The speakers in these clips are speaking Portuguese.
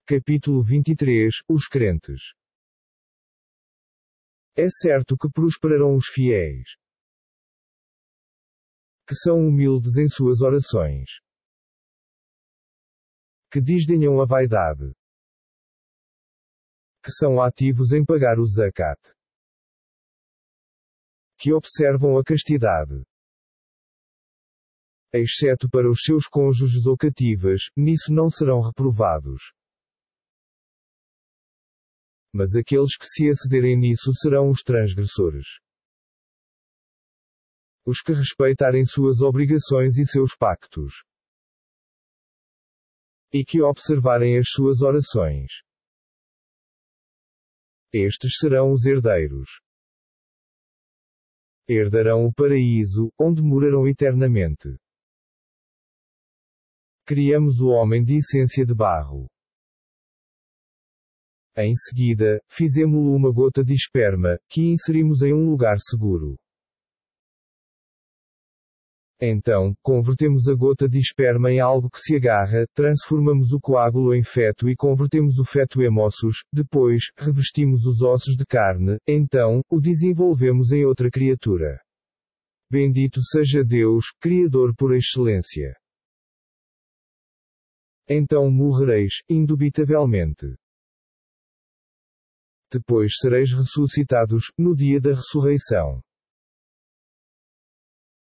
Capítulo 23 Os crentes. É certo que prosperarão os fiéis, que são humildes em suas orações, que desdenham a vaidade, que são ativos em pagar o zakat, que observam a castidade, exceto para os seus cônjuges ou cativas, nisso não serão reprovados. Mas aqueles que se excederem nisso serão os transgressores. Os que respeitarem suas obrigações e seus pactos, e que observarem as suas orações, estes serão os herdeiros. Herdarão o paraíso, onde morarão eternamente. Criamos o homem de essência de barro. Em seguida, fizemo-lo uma gota de esperma, que inserimos em um lugar seguro. Então, convertemos a gota de esperma em algo que se agarra, transformamos o coágulo em feto e convertemos o feto em ossos, depois, revestimos os ossos de carne, então, o desenvolvemos em outra criatura. Bendito seja Deus, Criador por excelência. Então morrereis, indubitavelmente. Depois sereis ressuscitados, no dia da ressurreição.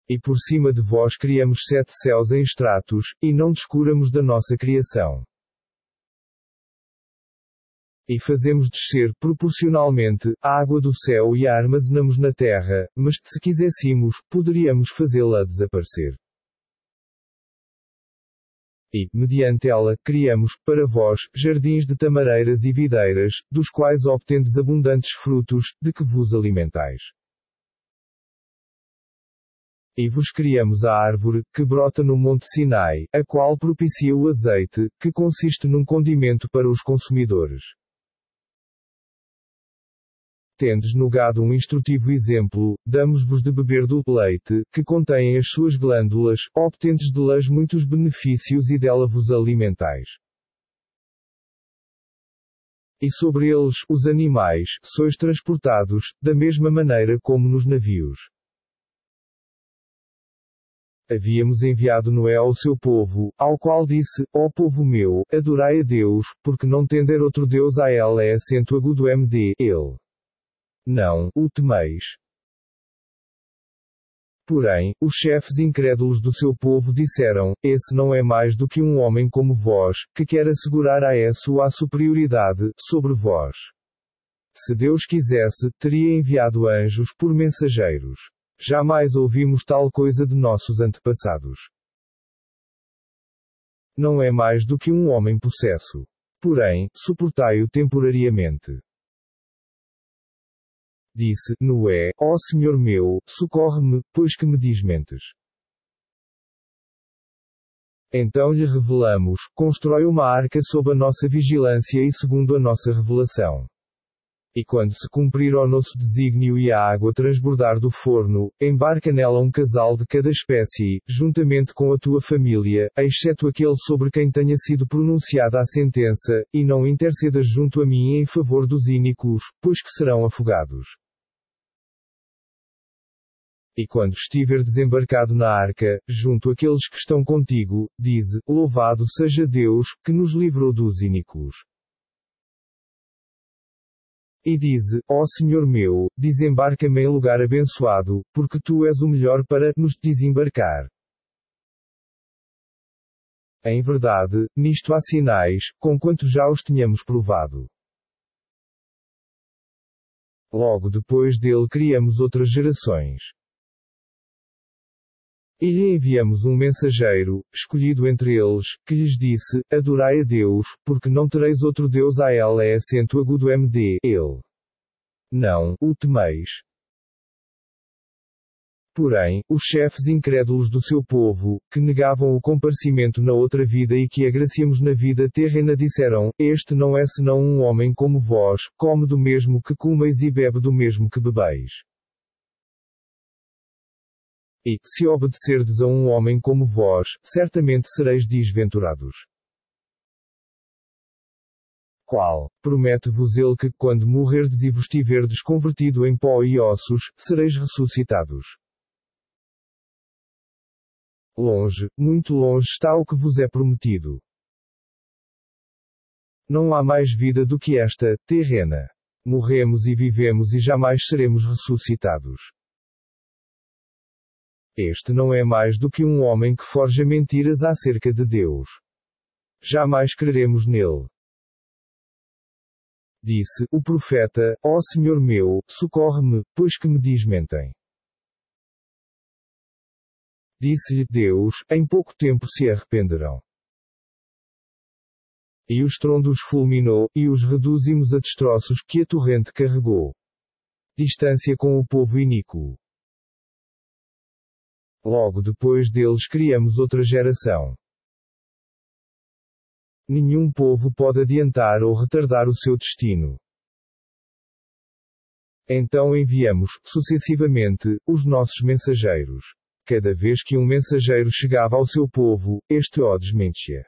E por cima de vós criamos 7 céus em estratos, e não descuramos da nossa criação. E fazemos descer, proporcionalmente, a água do céu e a armazenamos na terra, mas, se quiséssemos, poderíamos fazê-la desaparecer. E, mediante ela, criamos, para vós, jardins de tamareiras e videiras, dos quais obtendes abundantes frutos, de que vos alimentais. E vos criamos a árvore, que brota no monte Sinai, a qual propicia o azeite, que consiste num condimento para os consumidores. Tendes no gado um instrutivo exemplo, damos-vos de beber do leite, que contém as suas glândulas, obtendes de las muitos benefícios e dela vos alimentais. E sobre eles, os animais, sois transportados, da mesma maneira como nos navios. Havíamos enviado Noé ao seu povo, ao qual disse, ó povo meu, adorai a Deus, porque não tender outro Deus a ela é acento agudo md, ele. Não o temeis. Porém, os chefes incrédulos do seu povo disseram, esse não é mais do que um homem como vós, que quer assegurar a sua superioridade, sobre vós. Se Deus quisesse, teria enviado anjos por mensageiros. Jamais ouvimos tal coisa de nossos antepassados. Não é mais do que um homem possesso. Porém, suportai-o temporariamente. Disse Noé, ó Senhor meu, socorre-me, pois que me desmentes. Então lhe revelamos, constrói uma arca sob a nossa vigilância e segundo a nossa revelação. E quando se cumprir o nosso desígnio e a água transbordar do forno, embarca nela um casal de cada espécie, juntamente com a tua família, exceto aquele sobre quem tenha sido pronunciada a sentença, e não intercedas junto a mim em favor dos ínicos, pois que serão afogados. E quando estiver desembarcado na arca, junto àqueles que estão contigo, dize, louvado seja Deus, que nos livrou dos ínicos. E dize, ó Senhor meu, desembarca-me em lugar abençoado, porque tu és o melhor para nos desembarcar. Em verdade, nisto há sinais, conquanto já os tenhamos provado. Logo depois dele criamos outras gerações. E lhe enviamos um mensageiro, escolhido entre eles, que lhes disse, adorai a Deus, porque não tereis outro Deus a ela é acento agudo md, ele. Não o temeis. Porém, os chefes incrédulos do seu povo, que negavam o comparecimento na outra vida e que agraciamos na vida terrena disseram, este não é senão um homem como vós, come do mesmo que comeis e bebe do mesmo que bebeis. E, se obedecerdes a um homem como vós, certamente sereis desventurados. Qual? Promete-vos ele que, quando morrerdes e vos tiverdes convertido em pó e ossos, sereis ressuscitados. Longe, muito longe está o que vos é prometido. Não há mais vida do que esta, terrena. Morremos e vivemos e jamais seremos ressuscitados. Este não é mais do que um homem que forja mentiras acerca de Deus. Jamais creremos nele. Disse o profeta: ó Senhor meu, socorre-me, pois que me desmentem. Disse-lhe Deus: em pouco tempo se arrependerão. E o estrondo os fulminou, e os reduzimos a destroços que a torrente carregou. Distância com o povo iníquo. Logo depois deles criamos outra geração. Nenhum povo pode adiantar ou retardar o seu destino. Então enviamos, sucessivamente, os nossos mensageiros. Cada vez que um mensageiro chegava ao seu povo, este o desmentia.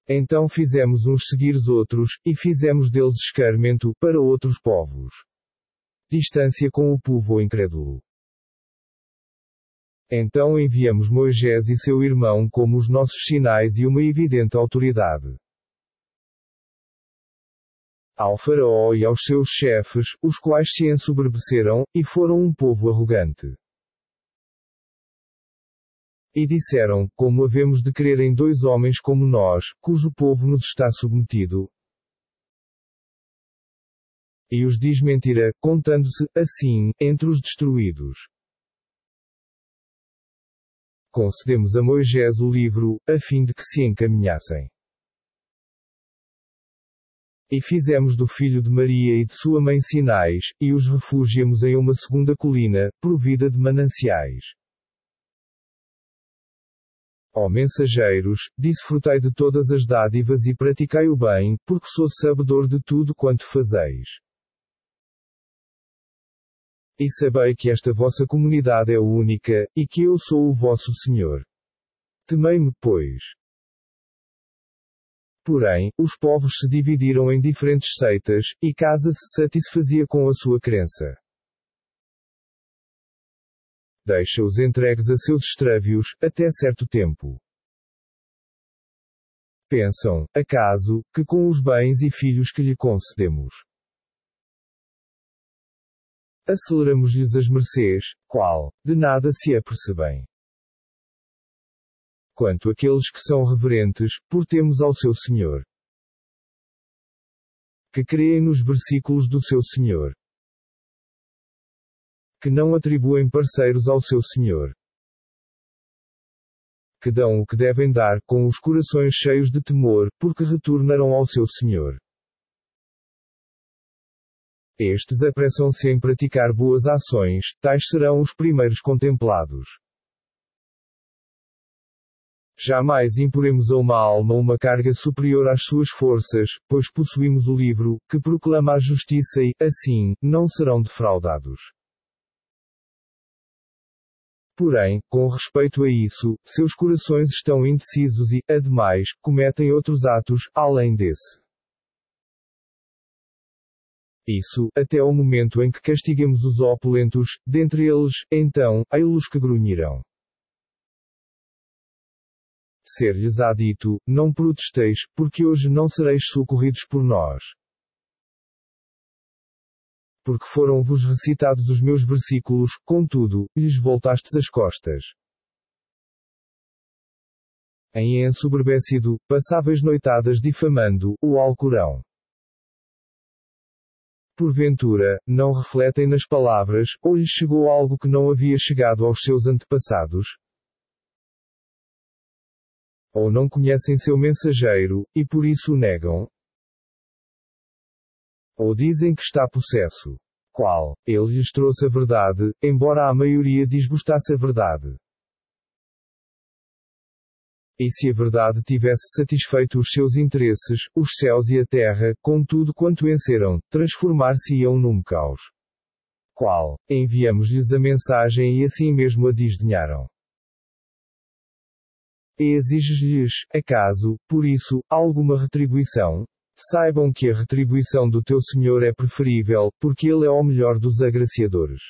Então fizemos uns seguir os outros, e fizemos deles escarmento, para outros povos. Distância com o povo incrédulo. Então enviamos Moisés e seu irmão como os nossos sinais e uma evidente autoridade. Ao faraó e aos seus chefes, os quais se ensoberbeceram, e foram um povo arrogante. E disseram: como havemos de crer em dois homens como nós, cujo povo nos está submetido? E os desmentira, contando-se, assim, entre os destruídos. Concedemos a Moisés o livro, a fim de que se encaminhassem. E fizemos do filho de Maria e de sua mãe sinais, e os refugiamos em uma segunda colina, provida de mananciais. Ó mensageiros, desfrutai de todas as dádivas e praticai o bem, porque sou sabedor de tudo quanto fazeis. E sabei que esta vossa comunidade é única, e que eu sou o vosso Senhor. Temei-me, pois. Porém, os povos se dividiram em diferentes seitas, e cada se satisfazia com a sua crença. Deixa-os entregues a seus extrávios, até certo tempo. Pensam, acaso, que com os bens e filhos que lhe concedemos, aceleramos-lhes as mercês, qual, de nada se apercebem. Quanto àqueles que são reverentes, portemos ao seu Senhor, que creem nos versículos do seu Senhor, que não atribuem parceiros ao seu Senhor, que dão o que devem dar, com os corações cheios de temor, porque retornarão ao seu Senhor. Estes apressam-se em praticar boas ações, tais serão os primeiros contemplados. Jamais imporemos a uma alma uma carga superior às suas forças, pois possuímos o livro, que proclama a justiça e, assim, não serão defraudados. Porém, com respeito a isso, seus corações estão indecisos e, ademais, cometem outros atos, além desse. Isso, até ao momento em que castiguemos os opulentos, dentre eles, então, ei-los que grunhirão. Ser-lhes-á dito: não protesteis, porque hoje não sereis socorridos por nós. Porque foram-vos recitados os meus versículos, contudo, lhes voltastes as costas. Em ensoberbecido, passáveis noitadas difamando o Alcorão. Porventura, não refletem nas palavras, ou lhes chegou algo que não havia chegado aos seus antepassados? Ou não conhecem seu mensageiro, e por isso o negam? Ou dizem que está possesso. Qual? Ele lhes trouxe a verdade, embora a maioria desgostasse a verdade. E se a verdade tivesse satisfeito os seus interesses, os céus e a terra, com tudo quanto venceram, transformar-se-iam num caos. Qual? Enviamos-lhes a mensagem e assim mesmo a desdenharam. E exiges-lhes, acaso, por isso, alguma retribuição? Saibam que a retribuição do teu Senhor é preferível, porque Ele é o melhor dos agraciadores.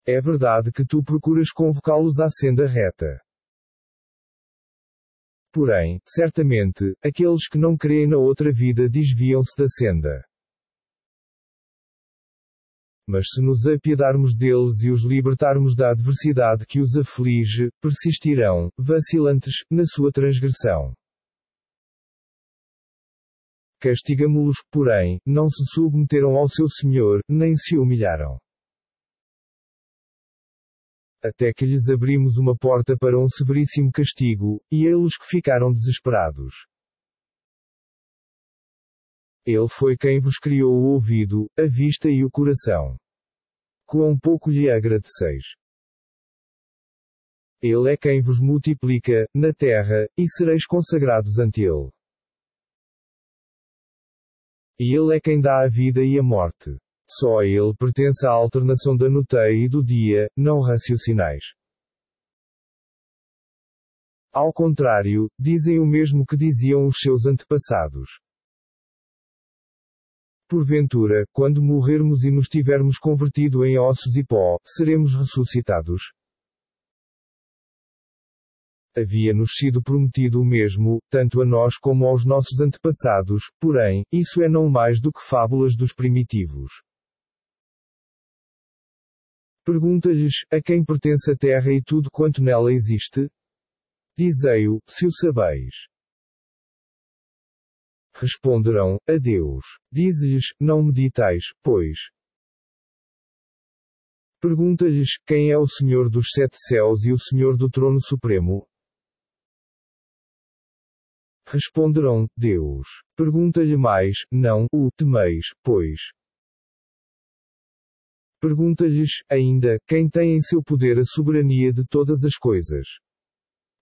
É verdade que tu procuras convocá-los à senda reta. Porém, certamente, aqueles que não creem na outra vida desviam-se da senda. Mas se nos apiedarmos deles e os libertarmos da adversidade que os aflige, persistirão, vacilantes, na sua transgressão. Castigamo-los, porém, não se submeteram ao seu Senhor, nem se humilharam. Até que lhes abrimos uma porta para um severíssimo castigo, e eles que ficaram desesperados. Ele foi quem vos criou o ouvido, a vista e o coração. Quão pouco lhe agradeceis. Ele é quem vos multiplica, na terra, e sereis consagrados ante Ele. E Ele é quem dá a vida e a morte. Só a Ele pertence a alternação da noite e do dia, não raciocinais. Ao contrário, dizem o mesmo que diziam os seus antepassados. Porventura, quando morrermos e nos tivermos convertido em ossos e pó, seremos ressuscitados? Havia-nos sido prometido o mesmo, tanto a nós como aos nossos antepassados, porém, isso é não mais do que fábulas dos primitivos. Pergunta-lhes, a quem pertence a terra e tudo quanto nela existe? Dizei-o, se o sabeis. Responderão, a Deus. Dize-lhes, não meditais, pois. Pergunta-lhes, quem é o Senhor dos sete céus e o Senhor do trono supremo? Responderão, Deus. Pergunta-lhe mais, não o temeis, pois. Pergunta-lhes, ainda, quem tem em seu poder a soberania de todas as coisas.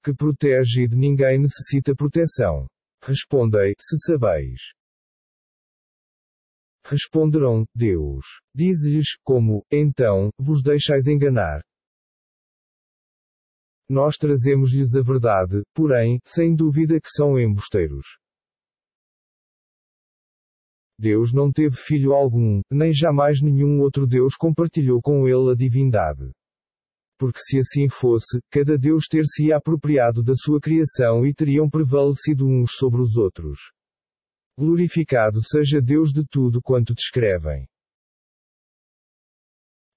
Que protege e de ninguém necessita proteção. Respondei, se sabeis. Responderão, Deus. Dize-lhes, como, então, vos deixais enganar? Nós trazemos-lhes a verdade, porém, sem dúvida que são embusteiros. Deus não teve filho algum, nem jamais nenhum outro Deus compartilhou com ele a divindade. Porque se assim fosse, cada Deus ter-se-ia apropriado da sua criação e teriam prevalecido uns sobre os outros. Glorificado seja Deus de tudo quanto descrevem.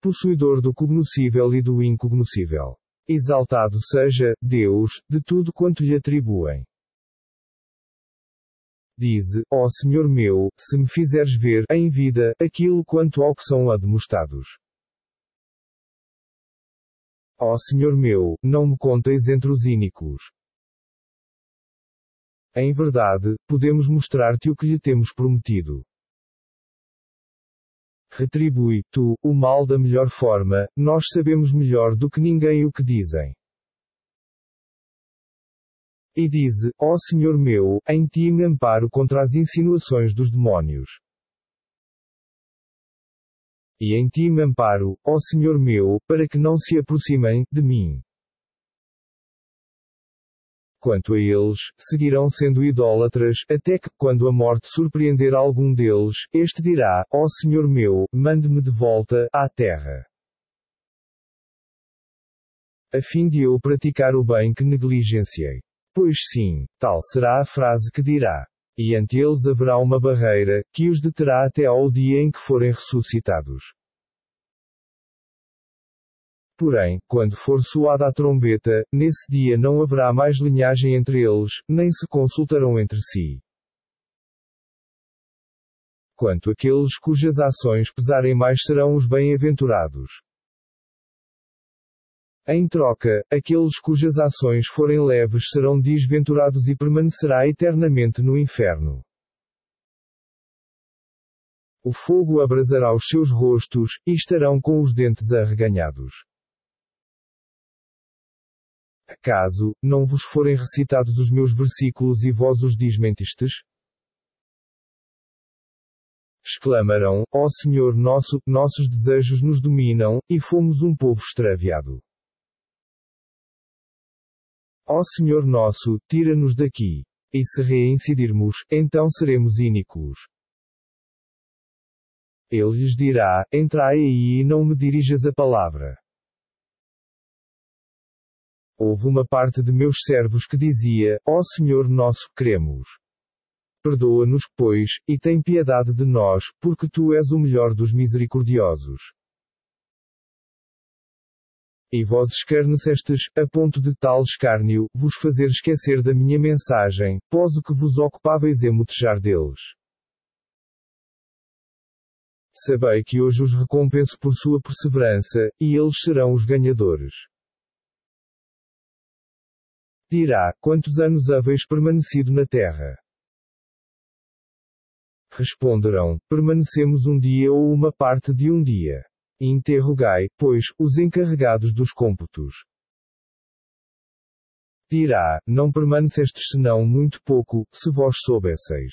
Possuidor do cognoscível e do incognoscível. Exaltado seja, Deus, de tudo quanto lhe atribuem. Dize, ó Senhor meu, se me fizeres ver, em vida, aquilo quanto ao que são admoestados. Ó Senhor meu, não me conteis entre os ínicos. Em verdade, podemos mostrar-te o que lhe temos prometido. Retribui, tu, o mal da melhor forma, nós sabemos melhor do que ninguém o que dizem. E dize, ó Senhor meu, em ti me amparo contra as insinuações dos demónios. E em ti me amparo, ó Senhor meu, para que não se aproximem de mim. Quanto a eles, seguirão sendo idólatras, até que, quando a morte surpreender algum deles, este dirá, ó Senhor meu, mande-me de volta, à terra. A fim de eu praticar o bem que negligenciei. Pois sim, tal será a frase que dirá. E ante eles haverá uma barreira, que os deterá até ao dia em que forem ressuscitados. Porém, quando for soada a trombeta, nesse dia não haverá mais linhagem entre eles, nem se consultarão entre si. Quanto àqueles cujas ações pesarem mais serão os bem-aventurados. Em troca, aqueles cujas ações forem leves serão desventurados e permanecerá eternamente no inferno. O fogo abrasará os seus rostos, e estarão com os dentes arreganhados. Acaso, não vos forem recitados os meus versículos e vós os desmentistes? Exclamarão, ó Senhor nosso, nossos desejos nos dominam, e fomos um povo extraviado. Ó Senhor nosso, tira-nos daqui. E se reincidirmos, então seremos ínicos. Ele lhes dirá: entrai aí e não me dirijas a palavra. Houve uma parte de meus servos que dizia: ó Senhor nosso, cremos. Perdoa-nos, pois, e tem piedade de nós, porque tu és o melhor dos misericordiosos. E vós escarnecestes, a ponto de tal escárnio, vos fazer esquecer da minha mensagem, pós o que vos ocupáveis em motejar deles. Sabei que hoje os recompenso por sua perseverança, e eles serão os ganhadores. Dirá: quantos anos haveis permanecido na terra? Responderão: permanecemos um dia ou uma parte de um dia. Interrogai, pois, os encarregados dos cômputos. Dirá: não permanecestes senão muito pouco, se vós soubesseis.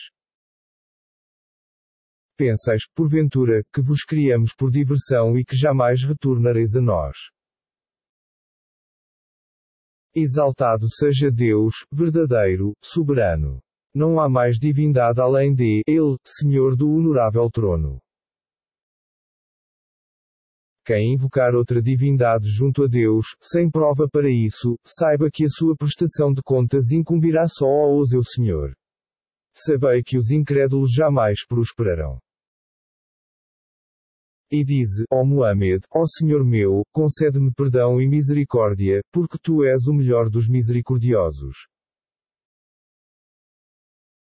Pensais, porventura, que vos criamos por diversão e que jamais retornareis a nós. Exaltado seja Deus, verdadeiro, soberano. Não há mais divindade além de Ele, Senhor do honorável trono. Quem invocar outra divindade junto a Deus, sem prova para isso, saiba que a sua prestação de contas incumbirá só ao seu Senhor. Sabei que os incrédulos jamais prosperarão. E dize, ó Muhammad, ó Senhor meu, concede-me perdão e misericórdia, porque tu és o melhor dos misericordiosos.